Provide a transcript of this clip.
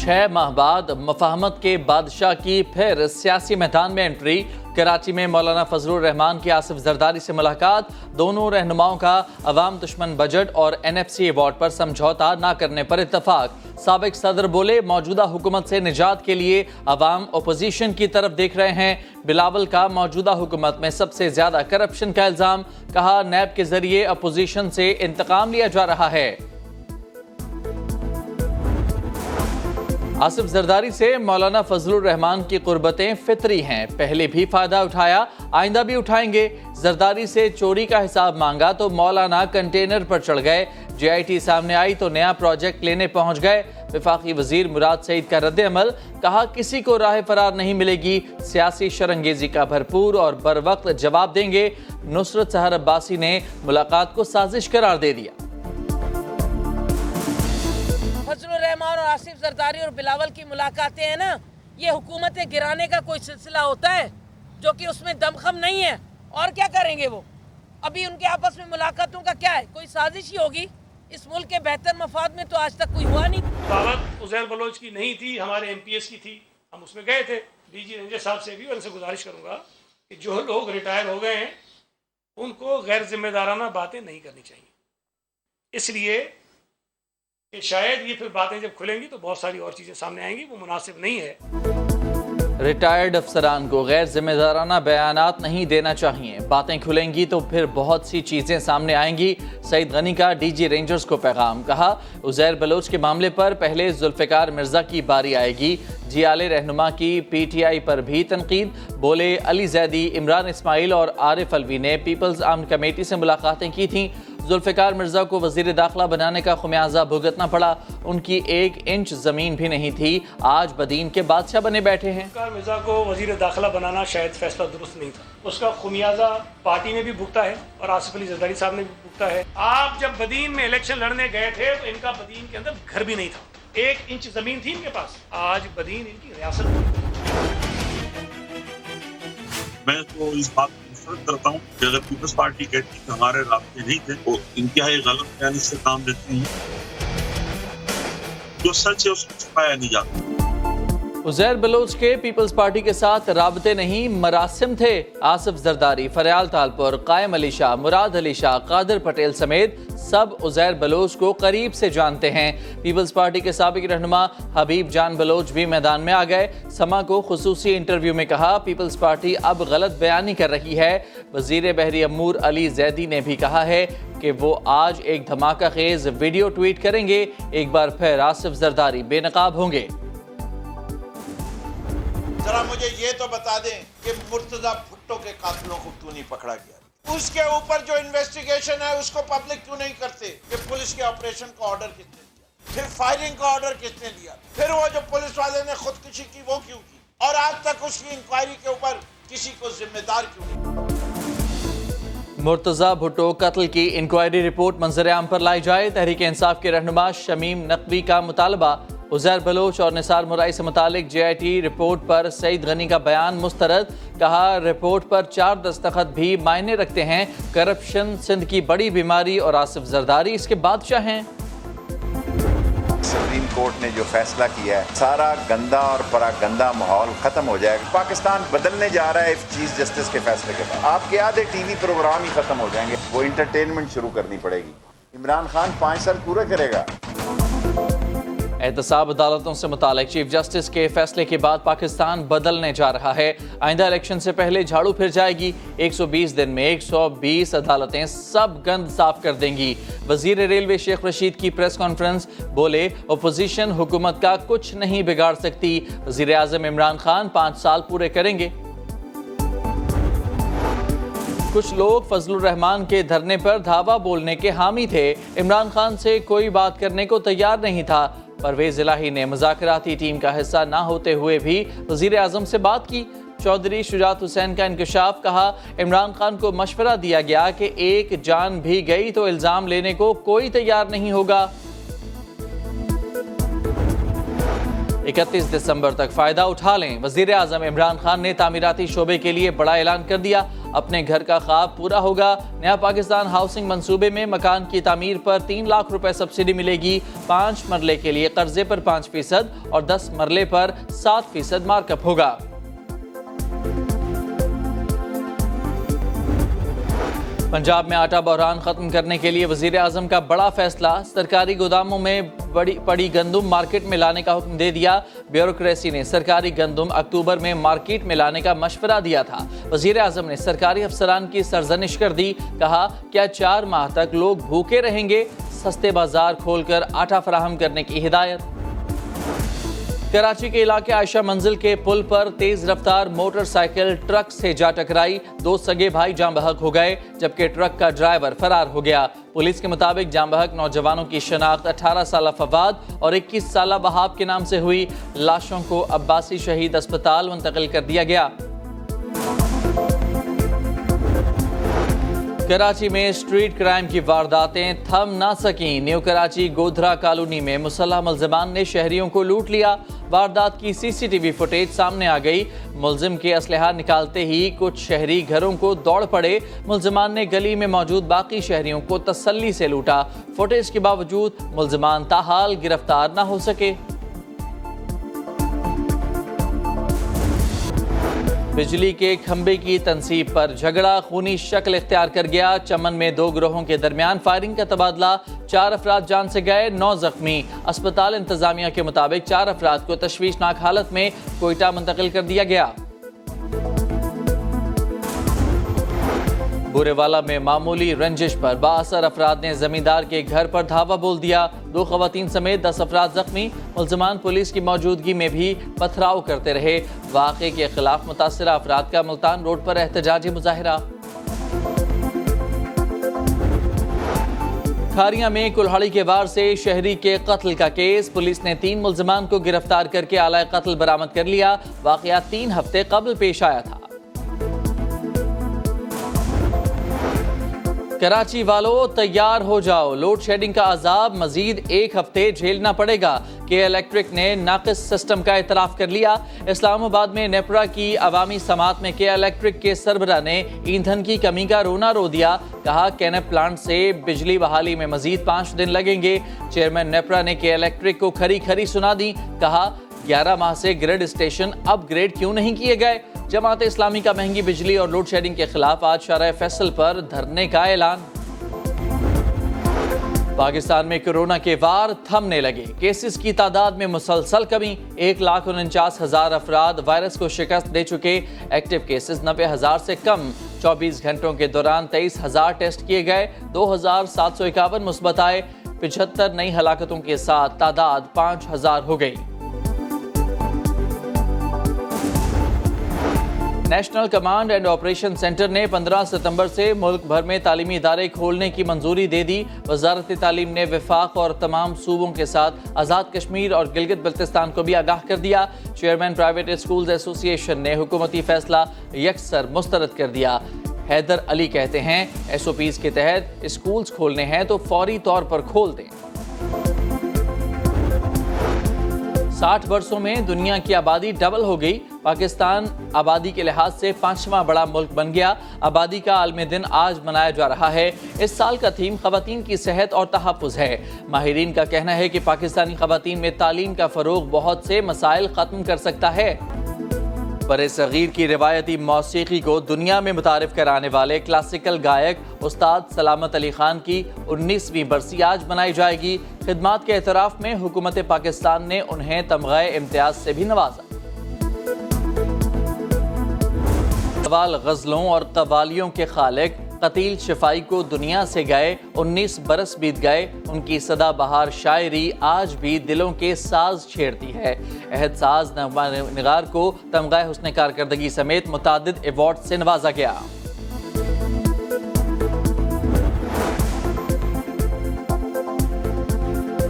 6 माह बाद मफाहमत के बादशाह की फिर सियासी मैदान में एंट्री। कराची में मौलाना फजलुर रहमान की आसिफ जरदारी से मुलाकात। दोनों रहनुमाओं का अवाम दुश्मन बजट और NFC अवार्ड पर समझौता न करने पर इत्तफाक। साबिक सदर बोले, मौजूदा हुकूमत से निजात के लिए अवाम अपोजिशन की तरफ देख रहे हैं। बिलावल का मौजूदा हुकूमत में सबसे ज्यादा करप्शन का इल्जाम। कहा, नैब के जरिए अपोजिशन से इंतकाम लिया जा रहा है। आसिफ जरदारी से मौलाना फजलुर रहमान की कुर्बतें फितरी हैं। पहले भी फायदा उठाया, आइंदा भी उठाएंगे। जरदारी से चोरी का हिसाब मांगा तो मौलाना कंटेनर पर चढ़ गए। JIT सामने आई तो नया प्रोजेक्ट लेने पहुंच गए। वफाकी वजीर मुराद सईद का रद्द अमल। कहा, किसी को राह फरार नहीं मिलेगी। सियासी शरंगेजी का भरपूर और बर वक्त जवाब देंगे। नुसरत सहर अब्बासी ने मुलाकात को साजिश करार दे दिया। फजलुर रहमान और आसिफ जरदारी और बिलावल की मुलाकातें हैं ना, ये हुकूमतें गिराने का कोई सिलसिला होता है जो कि उसमें दमखम नहीं है। और क्या करेंगे वो? अभी उनके आपस में मुलाकातों का क्या है? कोई साजिश ही होगी। इस मुल्क के बेहतर मफाद में तो आज तक कोई हुआ नहीं। दावत उज़ैर बलोच की नहीं थी, हमारे MPS की थी। हम उसमें गए थे। DG रेंजर साहब से भी और उनसे गुजारिश करूंगा कि जो लोग रिटायर हो गए हैं उनको गैर जिम्मेदाराना बातें नहीं करनी चाहिए, इसलिए कि शायद ये फिर बातें जब खुलेंगी तो बहुत सारी और चीज़ें सामने आएंगी, वो मुनासिब नहीं है। रिटायर्ड अफसरान को गैर जिम्मेदाराना बयानात नहीं देना चाहिए। बातें खुलेंगी तो फिर बहुत सी चीज़ें सामने आएंगी। सईद गनी का DG रेंजर्स को पैगाम। कहा, उज़ैर बलोच के मामले पर पहले जुल्फ़िकार मिर्ज़ा की बारी आएगी। जियाले रहनुमा की PTI पर भी तनकीद। बोले, अली जैदी, इमरान इस्माइल और आरिफ अलवी ने पीपल्स आर्म्ड कमेटी से मुलाकातें की थीं। जुल्फ़िकार मिर्ज़ा को वज़ीर दाखिला बनाने का खुमियाजा भुगतना पड़ा। उनकी 1 इंच ज़मीन भी नहीं थी। आज बदीन के बादशाह बने बैठे हैं। जुल्फ़िकार मिर्ज़ा को वज़ीर दाखिला बनाना शायद फैसला दुरुस्त नहीं था। उसका खुमियाजा पार्टी ने भी भुगता है और आसिफ अली जरदारी साहब ने भी भुगता है। आप जब बदीन में इलेक्शन लड़ने गए थे तो इनका बदीन के अंदर घर भी नहीं था, 1 इंच ज़मीन थी इनके पास। आज बदीन इनकी रियासत। मैं तो इस बात करता हूँ कि अगर पीपल्स पार्टी कहती कि हमारे रास्ते नहीं थे तो इंतहाई गलत बयानी से काम लेती है। जो सच है उसको छुपाया नहीं जाता। उज़ैर बलोच के पीपल्स पार्टी के साथ राबते नहीं, मरासिम थे। आसिफ जरदारी, फरयाल तालपुर, कायम अली शाह, मुराद अली शाह, कादिर पटेल समेत सब उज़ैर बलोच को करीब से जानते हैं। पीपल्स पार्टी के साबिक रहनुमा हबीब जान बलोच भी मैदान में आ गए। समा को खुसूसी इंटरव्यू में कहा, पीपल्स पार्टी अब गलत बयानी कर रही है। वज़ीर बहरी अमूर अली जैदी ने भी कहा है कि वो आज एक धमाका खेज वीडियो ट्वीट करेंगे। एक बार फिर आसिफ जरदारी बेनकाब होंगे। जरा मुझे ये तो बता दें कि मुर्तजा भुट्टो के कातिलों को क्यों नहीं पकड़ा गया? उसके ऊपर जो इन्वेस्टिगेशन है उसको पब्लिक क्यों नहीं करते? कि पुलिस के ऑपरेशन का ऑर्डर किसने दिया, फिर फायरिंग का ऑर्डर किसने दिया, फिर वो जो पुलिस वाले ने खुदकुशी की वो क्यों की, और आज तक उसकी इंक्वायरी के ऊपर किसी को जिम्मेदार क्यों नहीं? मुर्तजा भुट्टो कत्ल की इंक्वायरी रिपोर्ट मंजर-ए-आम पर लाई जाए। तहरीक इंसाफ के रहनुमा शमीम नकवी का मुतालबा। उज़ैर बलोच और निसार मुराई से मुतालिक JIT रिपोर्ट पर सईद गनी का बयान मुस्तरद। कहा, रिपोर्ट पर 4 दस्तखत भी मायने रखते हैं। करप्शन सिंध की बड़ी बीमारी और आसिफ जरदारी इसके बादशाह हैं। सुप्रीम कोर्ट ने जो फैसला किया है, सारा गंदा और परागंदा माहौल खत्म हो जाएगा। पाकिस्तान बदलने जा रहा है चीफ जस्टिस के फैसले के बाद। आपके आधे TV प्रोग्राम ही खत्म हो जाएंगे, वो इंटरटेनमेंट शुरू करनी पड़ेगी। इमरान खान 5 साल पूरे करेगा। एहतसाब अदालतों से मुतालिक चीफ जस्टिस के फैसले के बाद पाकिस्तान बदलने जा रहा है। आइंदा इलेक्शन से पहले झाड़ू फिर जाएगी। 120 दिन में 120 अदालतें सब गंद साफ कर देंगी। वजीर रेलवे शेख रशीद की प्रेस कॉन्फ्रेंस। बोले, अपोजिशन हुकूमत का कुछ नहीं बिगाड़ सकती। वजीर आजम इमरान खान 5 साल पूरे करेंगे। कुछ लोग फजलुर रहमान के धरने पर धावा बोलने के हामी थे। इमरान खान से कोई बात करने को तैयार नहीं था। परवेज इलाही ने मुज़ाकराती टीम का हिस्सा ना होते हुए भी वज़ीर आज़म से बात की। चौधरी शुजात हुसैन का इंकशाफ। कहा, इमरान खान को मशवरा दिया गया कि एक जान भी गई तो इल्ज़ाम लेने को कोई तैयार नहीं होगा। 31 दिसंबर तक फ़ायदा उठा लें। वज़ीर आज़म इमरान खान ने तामीराती शोबे के लिए बड़ा ऐलान कर दिया। अपने घर का ख्वाब पूरा होगा। नया पाकिस्तान हाउसिंग मंसूबे में मकान की तामीर पर 3 लाख रुपए सब्सिडी मिलेगी। 5 मरले के लिए कर्जे पर 5% और 10 मरले पर 7% मार्कअप होगा। पंजाब में आटा बहरान खत्म करने के लिए वज़ीर आज़म का बड़ा फैसला। सरकारी गोदामों में पड़ी गंदुम मार्केट में लाने का हुक्म दे दिया। ब्यूरोक्रेसी ने सरकारी गंदुम अक्टूबर में मार्केट में लाने का मशवरा दिया था। वज़ीर आज़म ने सरकारी अफसरान की सरजनिश कर दी। कहा, क्या 4 माह तक लोग भूखे रहेंगे? सस्ते बाजार खोलकर आटा फराहम करने की हिदायत। कराची के इलाके आयशा मंजिल के पुल पर तेज रफ्तार मोटरसाइकिल ट्रक से जा टकराई। 2 सगे भाई जाँ बहक हो गए, जबकि ट्रक का ड्राइवर फरार हो गया। पुलिस के मुताबिक जाँ बहक नौजवानों की शनाख्त 18 साल फवाद और 21 साल वहाब के नाम से हुई। लाशों को अब्बासी शहीद अस्पताल मुंतकिल कर दिया गया। कराची में स्ट्रीट क्राइम की वारदातें थम ना सकीं। न्यू कराची गोधरा कॉलोनी में मुसल्लह मुल्जिमान ने शहरियों को लूट लिया। वारदात की सीसीटीवी फुटेज सामने आ गई। मुल्जिम के असलहा निकालते ही कुछ शहरी घरों को दौड़ पड़े। मुल्जिमान ने गली में मौजूद बाकी शहरियों को तसल्ली से लूटा। फुटेज के बावजूद मुल्जिमान ताहाल गिरफ्तार न हो सके। बिजली के खंबे की तनसीब पर झगड़ा खूनी शक्ल इख्तियार कर गया। चमन में 2 गिरोहों के दरमियान फायरिंग का तबादला। 4 अफराद जान से गए, 9 जख्मी। अस्पताल इंतजामिया के मुताबिक 4 अफराद को तशवीशनाक हालत में कोयटा मुंतकिल कर दिया गया। बुरेवाला में मामूली रंजिश पर बाअसर अफराद ने जमींदार के घर पर धावा बोल दिया। 2 खवातीन समेत 10 अफराद जख्मी। मुल्जिमान पुलिस की मौजूदगी में भी पथराव करते रहे। वाक़े के खिलाफ मुतासिरा अफराद का मुल्तान रोड पर एहतजाजी मुजाहिरा। खारिया में कुल्हाड़ी के वार से शहरी के कत्ल का केस। पुलिस ने 3 मुल्जिमान को गिरफ्तार करके आला कत्ल बरामद कर लिया। वाक़या 3 हफ्ते कबल पेश आया था। कराची वालों तैयार हो जाओ, लोड शेडिंग का अजाब मजीद 1 हफ्ते झेलना पड़ेगा। के इलेक्ट्रिक ने नाकिस सिस्टम का इतराफ कर लिया। इस्लामाबाद में नेपरा की अवामी समात में के इलेक्ट्रिक के सरबरा ने ईंधन की कमी का रोना रो दिया। कहा, कैनेप प्लांट से बिजली बहाली में मजीद 5 दिन लगेंगे। चेयरमैन नेपरा ने के इलेक्ट्रिक को खरी सुना दी। कहा, 11 माह से ग्रिड स्टेशन अपग्रेड क्यों नहीं किए गए? जमात इस्लामी का महंगी बिजली और लोड शेडिंग के खिलाफ आज शारा फैसल पर धरने का ऐलान। पाकिस्तान में कोरोना के वार थमने लगे। केसेस की तादाद में मुसलसल कमी। 1,49,000 अफराद वायरस को शिकस्त दे चुके। एक्टिव केसेस 90,000 से कम। 24 घंटों के दौरान 23,000 टेस्ट किए गए। 2,751 मुस्बत आए। 75 नई हलाकतों के साथ तादाद 5,000 हो गई। National command and operation centre ने 15 सितंबर से मुल्क भर में तालीमी इदारे खोलने की मंजूरी दे दी। वजारत तालीम ने वफाक और तमाम सूबों के साथ आज़ाद कश्मीर और गिलगित बल्तिस्तान को भी आगाह कर दिया। चेयरमैन प्राइवेट स्कूल्स एसोसिएशन ने हुकूमती फैसला यकसर मुस्तरद कर दिया। हैदर अली कहते हैं, SOPs के तहत स्कूल्स खोलने हैं तो फौरी तौर पर खोल दें। 60 वर्षों में दुनिया की आबादी डबल हो गई। पाकिस्तान आबादी के लिहाज से 5वां बड़ा मुल्क बन गया। आबादी का आलमी दिन आज मनाया जा रहा है। इस साल का थीम ख़वातीन की सेहत और तहफ़्फ़ुज़ है। माहिरीन का कहना है कि पाकिस्तानी ख़वातीन में तालीम का फ़रोग़ बहुत से मसाइल ख़त्म कर सकता है। बरे-सग़ीर की रिवायती मौसीक़ी को दुनिया में मुतारिफ कराने वाले क्लासिकल गायक उस्ताद सलामत अली खान की 19वीं बरसी आज मनाई जाएगी। खिदमात के एतराफ़ में हुकूमत पाकिस्तान ने उन्हें तमग़े इम्तियाज़ से भी नवाजा। कव्वाल गज़लों और कव्वालियों के खालिक कतील शिफाई को दुनिया से गए। 19 बरस बीत गए। उनकी सदा बहार शायरी आज भी दिलों के साज छेड़ती है। अहदसाज नगमा निगार को तमग़े हुस्न कारकर्दगी समेत मुतादिद अवार्ड से नवाजा गया।